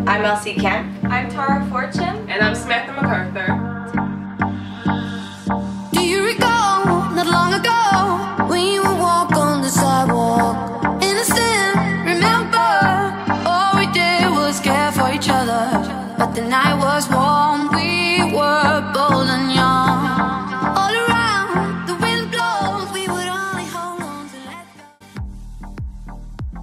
I'm Elsie Kemp. I'm Tara Fortune. And I'm Samantha MacArthur. Do you recall, not long ago, when you would walk on the sidewalk? Innocent, remember, all we did was care for each other. But the night was warm, we were bold and young. All around, the wind blows, we would only hold on to let go.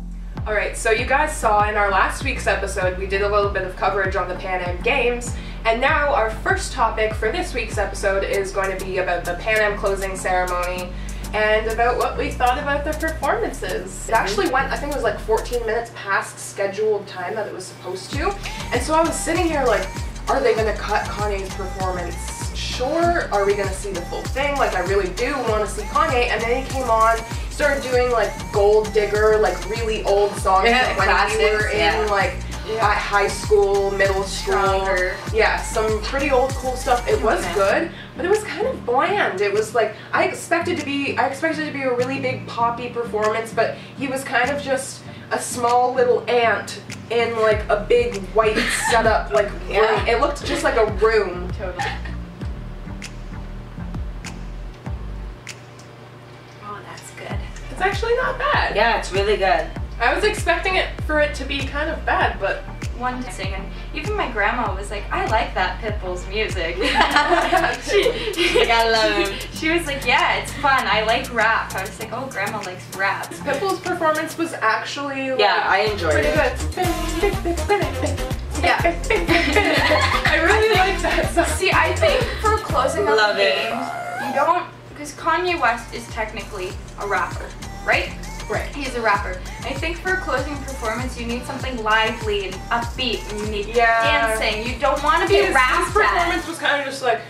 Alright, so you guys saw in our last week's episode, we did a little bit of coverage on the Pan Am Games, and now our first topic for this week's episode is going to be about the Pan Am closing ceremony and about what we thought about the performances. It actually went, I think it was like 14 minutes past scheduled time that it was supposed to, and so I was sitting here like, are they going to cut Kanye's performance short? Are we going to see the full thing? Like, I really do want to see Kanye, and then he came on, started doing like Gold Digger, like really old songs that when we were in like high school, middle school. Stronger. Yeah, some pretty old cool stuff. It was good, but it was kind of bland. It was like I expected it to be a really big poppy performance, but he was kind of just a small little ant in like a big white setup like room. It looked just like a room. Totally. Oh, that's good. It's actually not bad. Yeah, it's really good. I was expecting it for it to be kind of bad, but One singing. Even my grandma was like, I like that Pitbull's music. Like, I love him. She was like, yeah, it's fun. I like rap. I was like, oh, grandma likes rap. Pitbull's performance was actually like, Yeah, I enjoyed pretty it. good. Yeah. I really like that song. See, I think for closing out Love the it. games, you don't, because Kanye West is technically a rapper, right? Right. He's a rapper. I think for a closing performance, you need something lively and upbeat, and you need dancing. You don't want to be His rapped performance was kind of just like,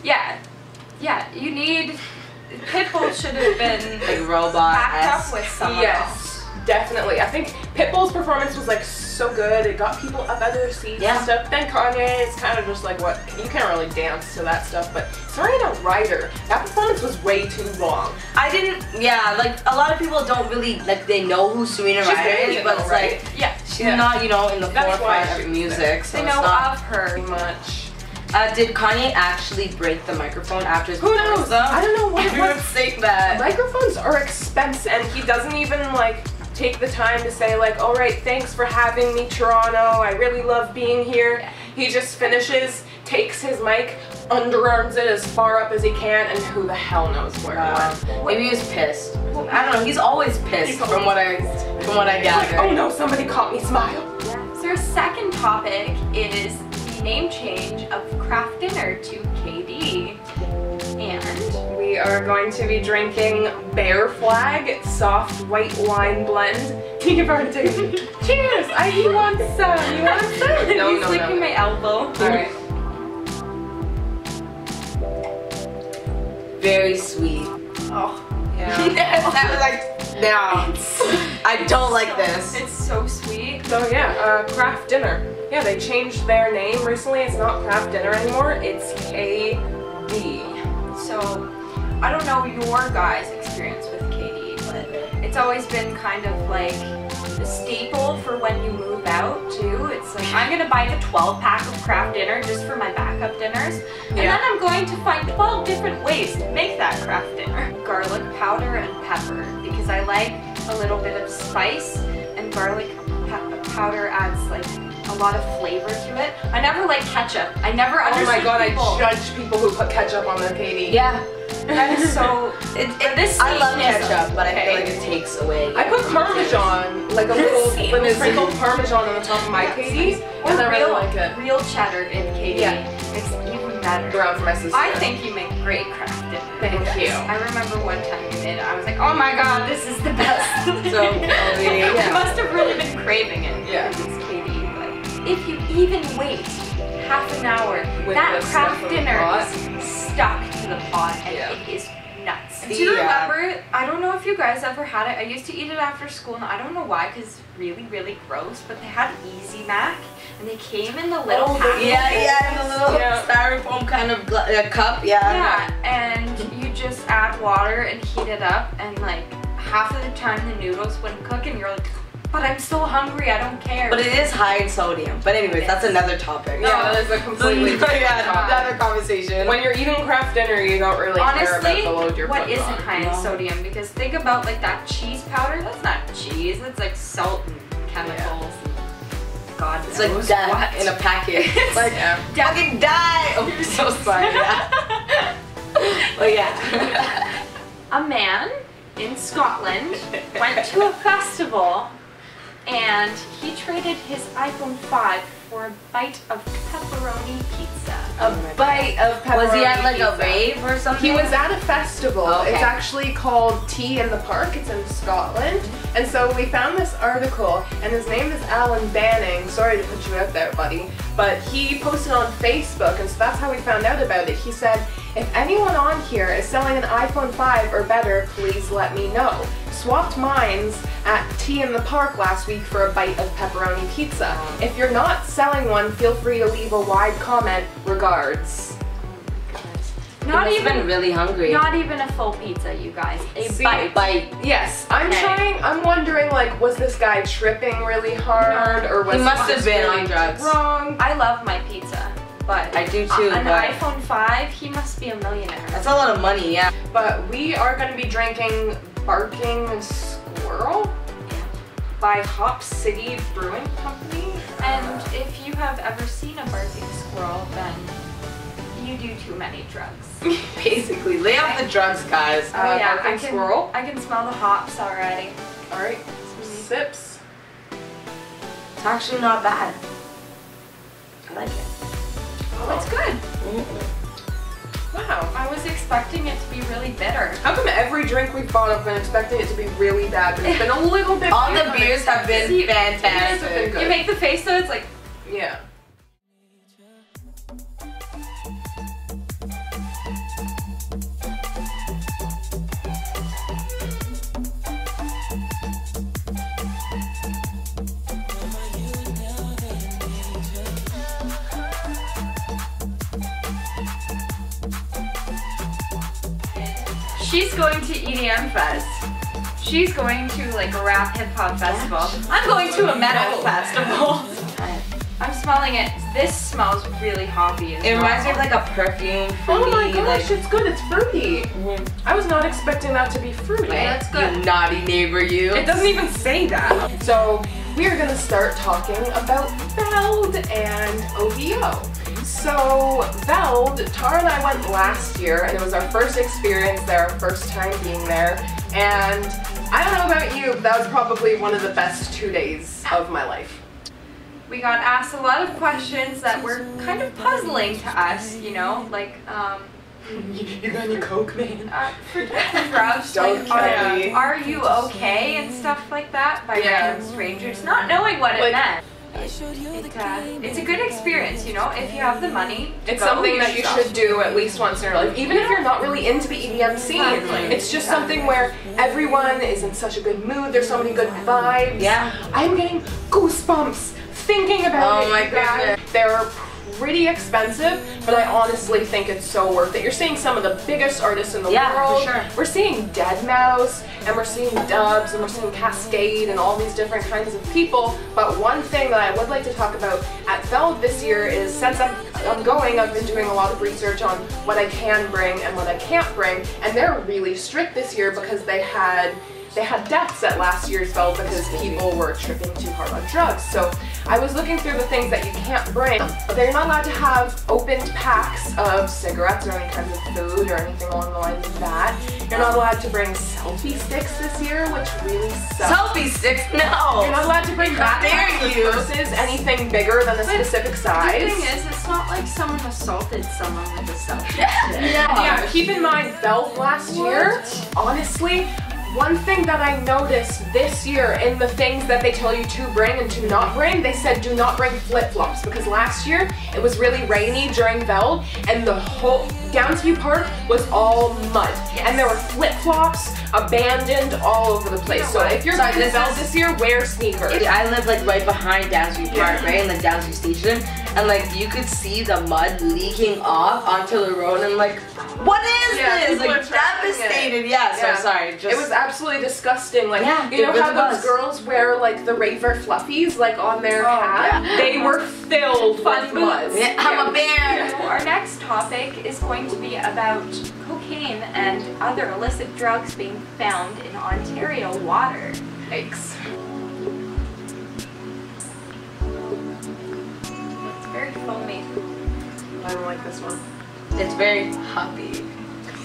Yeah, you need. Pitbull should have been Like robot. backed up with someone else. yes, definitely. I think Pitbull's performance was like so good. It got people up out of their seats Yeah. and stuff. Then Kanye is kind of just like what you can't really dance to that stuff. But Serena Ryder, that performance was way too long. I didn't, like a lot of people don't really, like they know who Serena She's Ryder is, Canadian but though, it's right? like, Yeah, she's not, you know, in the That's why forefront she of was music, so they it's know not. of her. Pretty much. Did Kanye actually break the microphone after his Who knows? performance, though? I don't know what it Everyone's was. saying that. Microphones are expensive, and he doesn't even like take the time to say like, all right, thanks for having me, Toronto. I really love being here. Yeah. He just finishes, takes his mic, underarms it as far up as he can, and who the hell knows where it went. Maybe he was pissed. I don't know. He's always pissed from what I gather. Oh no, somebody caught me smile. So our second topic is the name change of Kraft Dinner to KD. And We are going to be drinking Bear Flag soft white wine blend. You've already taken. Cheers! You want some? You want some? No, he's no, licking no. my elbow. Alright. Very sweet. Oh, Yeah. That was like, no. I don't like this. it's so sweet. So yeah, Kraft Dinner. Yeah, they changed their name recently. It's not Kraft Dinner anymore. It's KD. So I don't know your guys' experience with KD, but it's always been kind of like the staple for when you move out too. It's like I'm gonna buy the 12-pack of Kraft Dinner just for my backup dinners, and then I'm going to find 12 different ways to make that Kraft Dinner. Garlic powder and pepper, because I like a little bit of spice, and garlic powder adds like a lot of flavor to it. I never like ketchup. I never Oh understood my god, people. I judge people who put ketchup on their KD. Yeah. That is so. I love ketchup, but I feel like it takes away. I put Parmesan, like a little sprinkled Parmesan on the top of my KD, and I really like it. Real cheddar in KD. Yeah. It's even better. Around for my sister. I think you make great Kraft Dinner. Thank you. I remember one time you made it. I was like, oh my god, this is the best. So, You must have really been craving it. Yeah. This KD. Like, if you even wait half an hour, With that the Kraft stuff in the Dinner pot. is stuck to the pot, and Yeah. it is nuts. Do you remember? I don't know if you guys ever had it. I used to eat it after school, and I don't know why, because it's really, really gross. But they had Easy Mac, and they came in the little package. Yeah, in a little styrofoam kind of cup, Yeah, and you just add water and heat it up, and like half of the time the noodles wouldn't cook, and you're like, But I'm so hungry, I don't care. But it is high in sodium. But anyways, that's another topic. Yeah, that is a completely different another conversation. When you're eating craft dinner, you don't really care about the load you're what putting isn't on. high in sodium? Because think about like that cheese powder. That's not cheese. That's like salt and chemicals. And God It's knows like death what. in a packet. It's like, fucking die! Oh, I'm so sorry. Yeah. But yeah. A man in Scotland went to a festival and he traded his iPhone 5 for a bite of pepperoni pizza. A bite of pepperoni Was he at like pizza. a rave or something? He was at a festival. Okay. It's actually called Tea in the Park. It's in Scotland. And so we found this article, and his name is Alan Banning. Sorry to put you out there, buddy. But he posted on Facebook, and so that's how we found out about it. He said, if anyone on here is selling an iPhone 5 or better, please let me know. Swapped mines at Tea in the Park last week for a bite of pepperoni pizza. If you're not selling one, feel free to leave a wide comment. Regards. Not He must have even been really hungry. Not even a full pizza, you guys. A See, bite. Yes, I'm Okay. I'm wondering, like, was this guy tripping really hard, or was He must have just been really on drugs. wrong? I love my pizza, but I do too, an but- iPhone 5, he must be a millionaire. That's a lot of money, yeah. But we are going to be drinking Barking Squirrel by Hop City Brewing Company. And if you have ever seen a barking squirrel, then you do too many drugs. Basically, lay off the drugs, guys. Oh yeah, Barking Squirrel. I can smell the hops already. All right, sips. It's actually not bad. I like it. Oh, it's good. Wow. I was expecting it to be really bitter. How come every drink we've bought, I've been expecting it to be really bad, but it's been a little bit All good the than beers have been expected. fantastic. Good. You make the face though, it's like, Yeah. she's going to EDM Fest. She's going to like a rap hip hop festival. I'm going to a metal festival. I'm smelling it. This smells really hoppy as It well. reminds me of like a perfume, fruity, Oh my gosh, like, it's good. It's fruity. Mhm. I was not expecting that to be fruity. That's good. You naughty neighbor, you. It doesn't even say that. So we are gonna start talking about Veld and OVO. So Veld, Tara and I went last year, and it was our first experience there, our first time being there. And I don't know about you, but that was probably one of the best 2 days of my life. We got asked a lot of questions that were kind of puzzling to us, you know, like, You got any Coke, man? for drugs, Don't like, kill me. are you okay, and stuff like that by Yeah. random strangers, not knowing what it Like- meant. It's a good experience, you know, if you have the money. to It's go something that you yourself. should do at least once in your life, even if you're not really into the EDM scene. Exactly. It's just something where everyone is in such a good mood, there's so many good vibes. Yeah. I'm getting goosebumps thinking about it. Oh my you guys. goodness. They're pretty expensive, but I honestly think it's so worth it. You're seeing some of the biggest artists in the Yeah, for world. sure. We're seeing Deadmau5, and we're seeing Dubs, and we're seeing Cascade, and all these different kinds of people. But one thing that I would like to talk about at Veld this year is, since I'm going, I've been doing a lot of research on what I can bring and what I can't bring, and they're really strict this year because they had deaths at last year's Veld because people were tripping too hard on drugs. So I was looking through the things that you can't bring. They're not allowed to have opened packs of cigarettes or any kinds of food or anything along the lines of that. You're not allowed to bring selfie sticks this year, which really sucks. Selfie sticks? No. You're not allowed to bring How dare backpacks you. or purses, anything bigger than a specific The size. thing is, it's not like someone assaulted someone with a selfie. Yeah, keep in mind, Veld last year, honestly, one thing that I noticed this year in the things that they tell you to bring and to not bring, they said do not bring flip-flops, because last year it was really rainy during Veld and the whole Downsview Park was all mud. And there were flip-flops abandoned all over the place. So if you're So going to this Veld is- this year, wear sneakers. I live like right behind Downsview Park, Yeah. right in the Downsview Station, and like you could see the mud leaking off onto the road, and like, what is this? Like devastated. Yeah, so sorry. Just, it was absolutely disgusting. Like, you know it how really those girls wear like the Raver fluffies like on their hat? Yeah. They were filled with mud. Yeah, I'm a bear. So our next topic is going to be about cocaine and other illicit drugs being found in Ontario water. Yikes. It's very foamy. I don't like this one. It's very hoppy.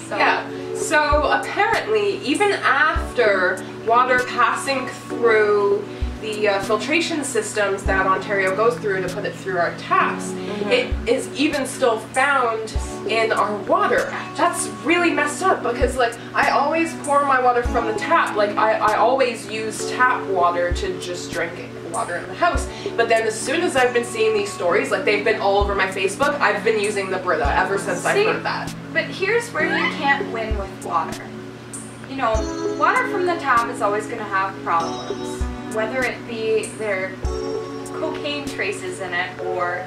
So Yeah, so apparently even after water passing through the filtration systems that Ontario goes through to put it through our taps, it is even still found in our water. That's really messed up because like I always pour my water from the tap. Like I always use tap water to just drink water in the house. But then as soon as I've been seeing these stories, like they've been all over my Facebook, I've been using the Brita ever since I heard that. But here's where you can't win with water. You know, water from the tap is always going to have problems. Whether it be there cocaine traces in it, or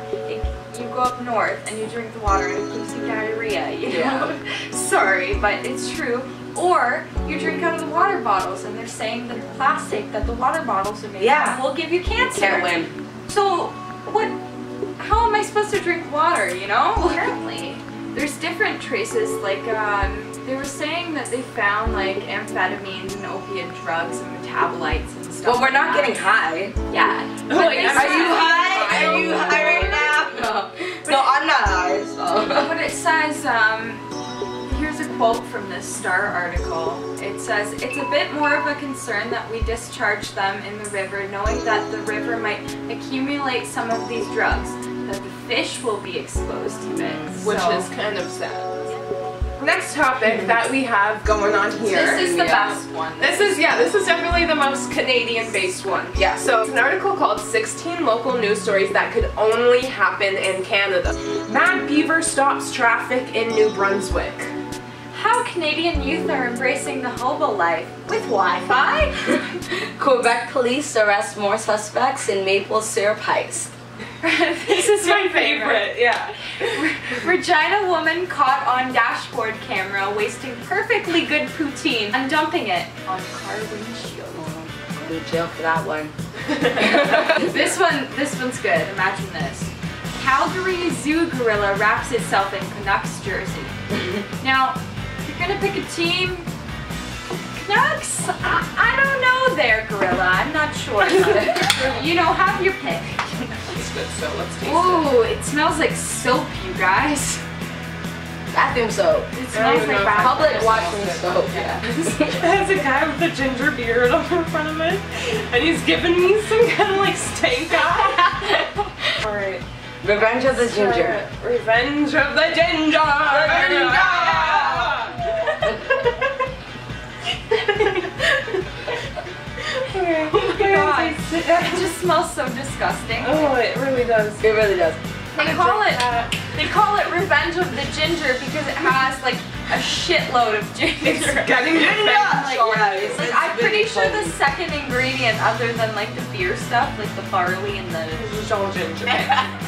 you go up north and you drink the water and it gives you diarrhea, you know? Sorry, but it's true. Or you drink out of the water bottles and they're saying the plastic that the water bottles are made from will give you cancer. Can't win. So how am I supposed to drink water, you know? Apparently. There's different traces, like they were saying that they found like amphetamines and opiate drugs and metabolites and stuff. Well, we're not getting high. Yeah. Like, Are you high? Are you high right now? No, I'm not high. So. But it says, here's a quote from this Star article. It says, "It's a bit more of a concern that we discharge them in the river, knowing that the river might accumulate some of these drugs, that the fish will be exposed to it." Which is kind of sad. Next topic that we have going on here. This is the best one. This is definitely the most Canadian-based one. Yeah. So it's an article called 16 Local News Stories That Could Only Happen in Canada. Mad Beaver Stops Traffic in New Brunswick. How Canadian youth are embracing the hobo life with Wi-Fi. Quebec police arrest more suspects in maple syrup heist. This is my favorite. Yeah. Regina woman caught on dashboard camera wasting perfectly good poutine and dumping it on car windshield. Go to jail for that one. This one's good. Imagine this. Calgary zoo gorilla wraps itself in Canucks jersey. Now, if you're gonna pick a team, Canucks? I don't know there, gorilla. I'm not sure. You know, have your pick. It's good, so let's taste it. Ooh, it smells like soap, you guys. Bathroom soap. It smells like bathroom Public washing soap. There's a guy with a ginger beard on the front of it, and he's giving me some kind of like stank eye. Alright. Revenge of the Ginger. Revenge of the Ginger! Okay. Oh my god. It just smells so disgusting. Oh, it really does. It really does. They call it Revenge of the Ginger because it has like a shitload of ginger. It's getting Like, I'm pretty sure the second ingredient other than like the beer stuff, like the barley and the... It's all ginger.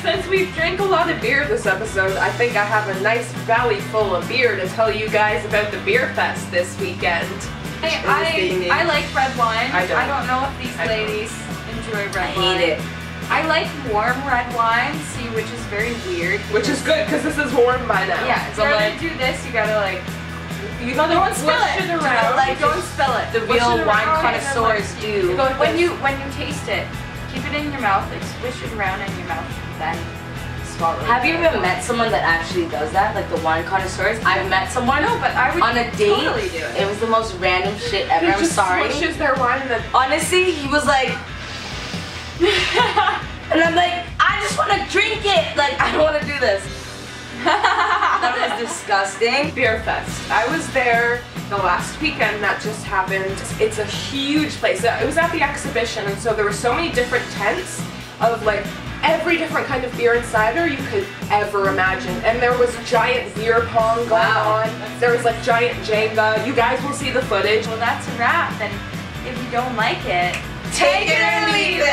Since we've drank a lot of beer this episode, I think I have a nice valley full of beer to tell you guys about the beer fest this weekend. I like red wine. I don't know if these ladies enjoy red wine. I hate it. I like warm red wine, see, which is very weird. Which is good, because this is warm by now. Yeah, so like, to do this, you gotta like... You gotta don't spill it around. Like, Don't spill it. The real wine connoisseurs do. When you taste it, keep it in your mouth, like swish it around in your mouth, then swallow it. Have you ever met someone that actually does that? Like the wine connoisseurs? I've met someone but I would on a date. totally do it. It was the most random shit ever. He I'm just sorry. swishes their wine in the... Honestly, he was like... And I'm like, I just want to drink it. Like, I don't want to do this. That was disgusting. Beer Fest. I was there the last weekend that just happened. It's a huge place. It was at the exhibition, and so there were so many different tents of like every different kind of beer and cider you could ever imagine. And there was giant beer pong going on. There was like giant Jenga. You guys will see the footage. Well, that's a wrap, and if you don't like it, Take it or leave it.